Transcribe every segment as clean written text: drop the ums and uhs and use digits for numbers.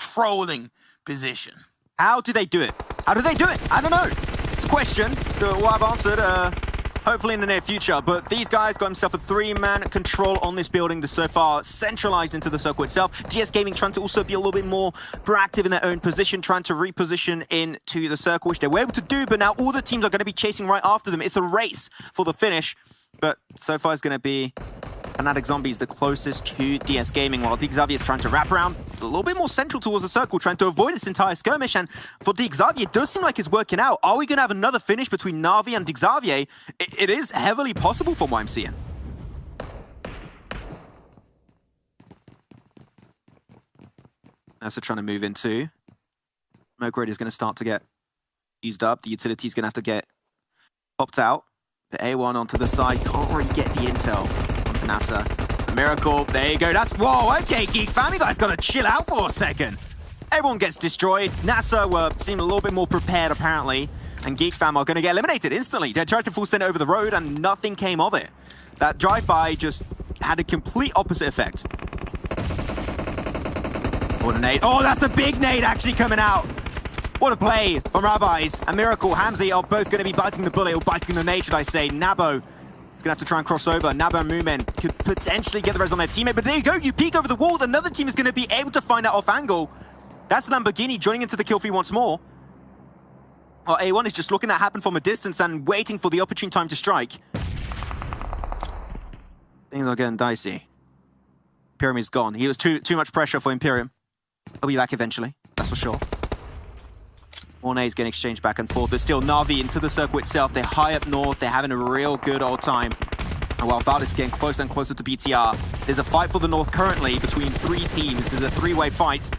controlling position. How do they do it? How do they do it? I don't know. It's a question that we'll have answered hopefully in the near future. But these guys got himself a 3-man control on this building. They're so far centralized into the circle itself. DS Gaming trying to also be a little bit more proactive in their own position, trying to reposition into the circle, which they were able to do. But now all the teams are going to be chasing right after them. It's a race for the finish. But so far it's going to be Fnatic Zombies the closest to DS Gaming, while Xavier is trying to wrap around a little bit more central towards the circle, trying to avoid this entire skirmish. And for Xavier, it does seem like it's working out. Are we going to have another finish between Na'Vi and Xavier? It is heavily possible from what I'm seeing. NASA trying to move into. Smoke Raider is going to start to get used up. The utility is going to have to get popped out. The A1 onto the side, can't really get the intel onto NASA. A miracle, there you go, that's, whoa, okay, Geek Fam, you guys gotta chill out for a second. Everyone gets destroyed. NASA seem a little bit more prepared, apparently, and Geek Fam are gonna get eliminated instantly. They tried to full send it over the road, and nothing came of it. That drive-by just had a complete opposite effect. What a nade. Oh, that's a big nade actually coming out. What a play from Rabbis. And Miracle, Hamzy are both going to be biting the bullet, or biting the nade, should I say. Nabo is going to have to try and cross over. Nabo and Moomin could potentially get the res on their teammate, but there you go, you peek over the wall. Another team is going to be able to find out off angle. That's Lamborghini joining into the kill feed once more. Well, A1 is just looking at that happen from a distance and waiting for the opportune time to strike. Things are getting dicey. Imperium is gone. He was too much pressure for Imperium. He'll be back eventually, that's for sure. More nades getting exchanged back and forth, but still Na'Vi into the circle itself. They're high up north, they're having a real good old time. And while Valdez is getting closer and closer to BTR, there's a fight for the north currently between 3 teams. There's a 3-way fight.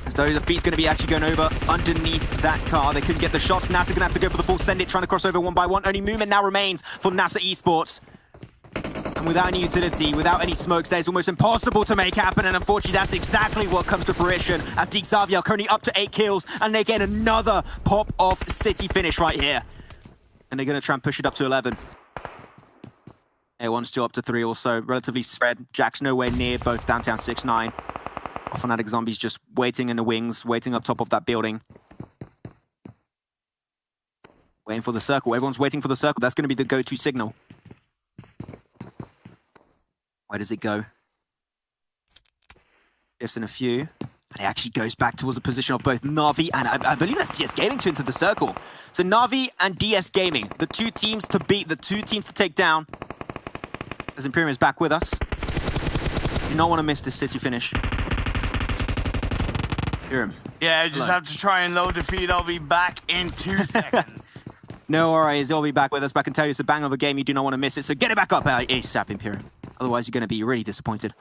As though the feet's going to be actually going over underneath that car. They couldn't get the shots. NASA going to have to go for the full send it, trying to cross over one by one. Only movement now remains for NASA Esports. And without any utility, without any smokes, it's almost impossible to make happen. And unfortunately, that's exactly what comes to fruition as Xavier currently up to 8 kills. And they get another pop-off city finish right here. And they're going to try and push it up to 11. A1's still up to 3 also, relatively spread. Jack's nowhere near, both downtown 6-9. Fnatic Zombies just waiting in the wings, waiting up top of that building. Waiting for the circle. Everyone's waiting for the circle. That's going to be the go-to signal. Where does it go? Just in a few. And it actually goes back towards the position of both Na'Vi and I believe that's DS Gaming to enter the circle. So Na'Vi and DS Gaming, the 2 teams to beat, the 2 teams to take down. As Imperium is back with us. Do not want to miss this city finish. Imperium. Yeah, I just have to try and load the feed. I'll be back in 2 seconds. No worries, they'll be back with us. But I can tell you it's a bang of a game. You do not want to miss it. So get it back up ASAP, Imperium. Otherwise, you're going to be really disappointed.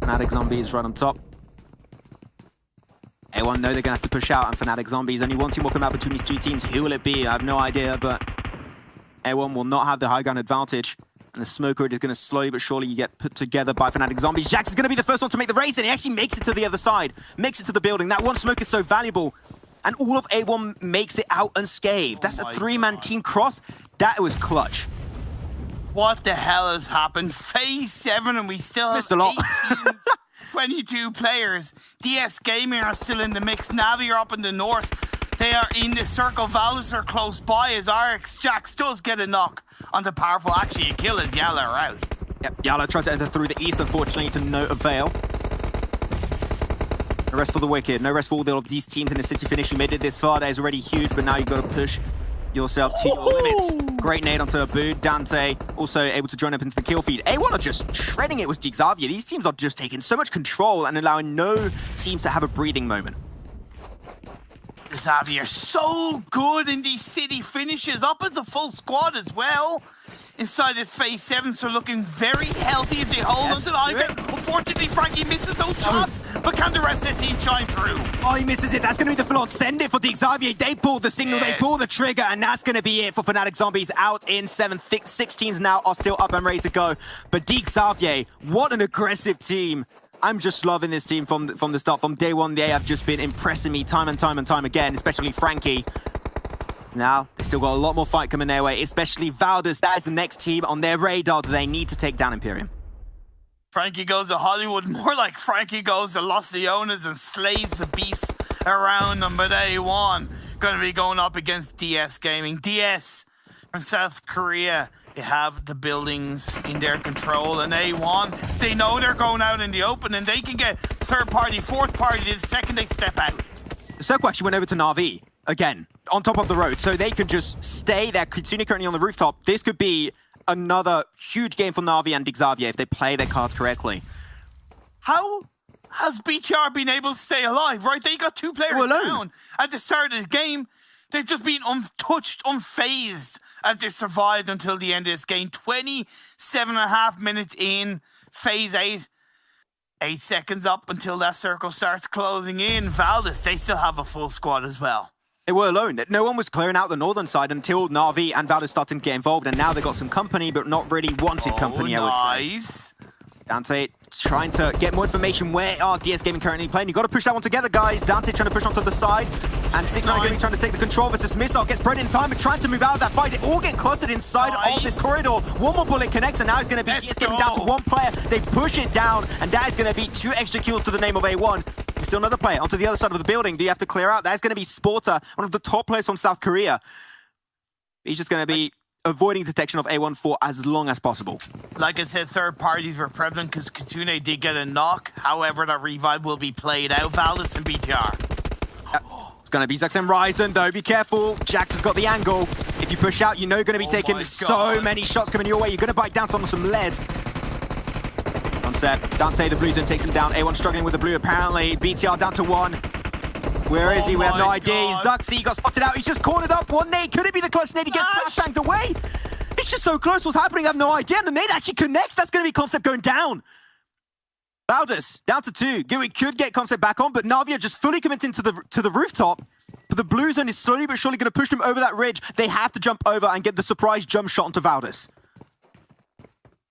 Fnatic Zombies right on top. A1 know they're going to have to push out, and Fnatic Zombies. Only one team will come out between these 2 teams. Who will it be? I have no idea, but A1 will not have the high ground advantage. And the smoker is going to slowly but surely get put together by Fnatic Zombies. Jax is going to be the first one to make the race, and he actually makes it to the other side. Makes it to the building. That one smoke is so valuable. And all of A1 makes it out unscathed. That's a 3-man team cross. That was clutch. What the hell has happened? Phase 7 and we still have 8 teams, 22 players. DS Gaming are still in the mix. Navi are up in the north. They are in the circle. Valus are close by as RX Jax does get a knock on the powerful. Actually, a kill as Yala are out. Yep, Yala tried to enter through the east, unfortunately, to no avail. No rest for the wicked. No rest for all of these teams in the city finish. You made it this far. That is already huge, but now you've got to push yourself to your limits. Great nade onto Abu. Dante also able to join up into the kill feed. A1 are just shredding it with Xavier. These teams are just taking so much control and allowing no teams to have a breathing moment. Xavier so good in these city finishes, up as a full squad as well. Inside this phase 7, so looking very healthy as they hold onto the high ground. Unfortunately, Frankie misses those shots, but can the rest of the team shine through? Oh, he misses it. That's going to be the full-on send it for Xavier. They pull the signal, they pull the trigger, and that's going to be it for Fnatic Zombies. Out in 7. 6 teams now are still up and ready to go. But Xavier, what an aggressive team. I'm just loving this team from the start. From day one, they have just been impressing me time and time again, especially Frankie. Now, they still got a lot more fight coming their way, especially Valdez. That is the next team on their radar that they need to take down Imperium. Frankie goes to Hollywood, more like Frankie goes to Los Leones and slays the beasts around them. But A1 going to be going up against DS Gaming. DS from South Korea, they have the buildings in their control, and A1, they know they're going out in the open and they can get third party, fourth party the second they step out. The circle actually went over to Na'Vi again, on top of the road, so they could just stay there. Kitsune currently on the rooftop. This could be another huge game for Na'Vi and Xavier if they play their cards correctly. How has BTR been able to stay alive, right? They got two players down at the start of the game. They've just been untouched, unfazed as they survived until the end of this game. 27.5 minutes in, phase 8. 8 seconds up until that circle starts closing in. Valdez, they still have a full squad as well. They were alone. No one was clearing out the northern side until Na'Vi and Valdez started to get involved, and now they got some company, but not really wanted company, I would say. Nice. Dante trying to get more information. Where are DS Gaming currently playing? You got to push that one together, guys. Dante trying to push onto the side, and 6ix9ine Gaming trying to take the control versus Missile. Gets spread in time, but trying to move out of that fight. They all get clustered inside of this corridor. One more bullet connects, and now it's going to be DS Gaming down to one player. They push it down, and that is going to be 2 extra kills to the name of A1. Still another player onto the other side of the building. Do you have to clear out? That's going to be Sporter, one of the top players from South Korea. He's just going to be avoiding detection of A1 for as long as possible. Like I said, third parties were prevalent because Kitsune did get a knock. However, that revive will be played out. Valdez and BTR. It's going to be Zux and Ryzen, though. Be careful. Jax has got the angle. If you push out, you know you're going to be taking so many shots coming your way. You're going to bite down some lead. On set, Dante, the blue zone takes him down. A1 struggling with the blue, apparently. BTR down to 1. Where is he? We have no idea. Zuxy got spotted out. He's just cornered up. One nade. Could it be the clutch nade? He gets flashbanged away. It's just so close. What's happening? I have no idea. And the nade actually connects. That's going to be Concept going down. Valdez down to 2. We could get Concept back on, but Na'Vi just fully committing to the rooftop. But the blue zone is slowly but surely going to push them over that ridge. They have to jump over and get the surprise jump shot onto Valdez.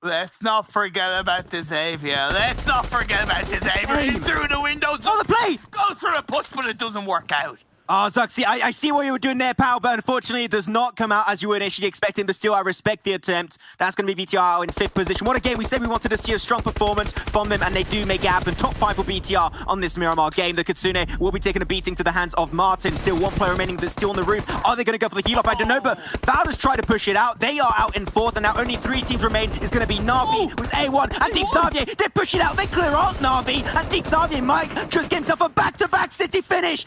Let's not forget about the Xavier. Let's not forget about the Xavier. In through the windows. Oh, the play! Go through a push, but it doesn't work out. Oh, Zuxy, I see what you were doing there, pal, but unfortunately it does not come out as you were initially expecting, but still I respect the attempt. That's going to be BTR in 5th position. What a game. We said we wanted to see a strong performance from them, and they do make it happen. Top 5 for BTR on this Miramar game. The Kitsune will be taking a beating to the hands of Martin. Still one player remaining that's still on the roof. Are they going to go for the heal off? I don't know, but Valdez tried to push it out. They are out in 4th, and now only 3 teams remain. Is going to be Na'Vi with A1 and Xavier. They push it out. They clear out Na'Vi, and Xavier might just get himself a back-to-back city finish.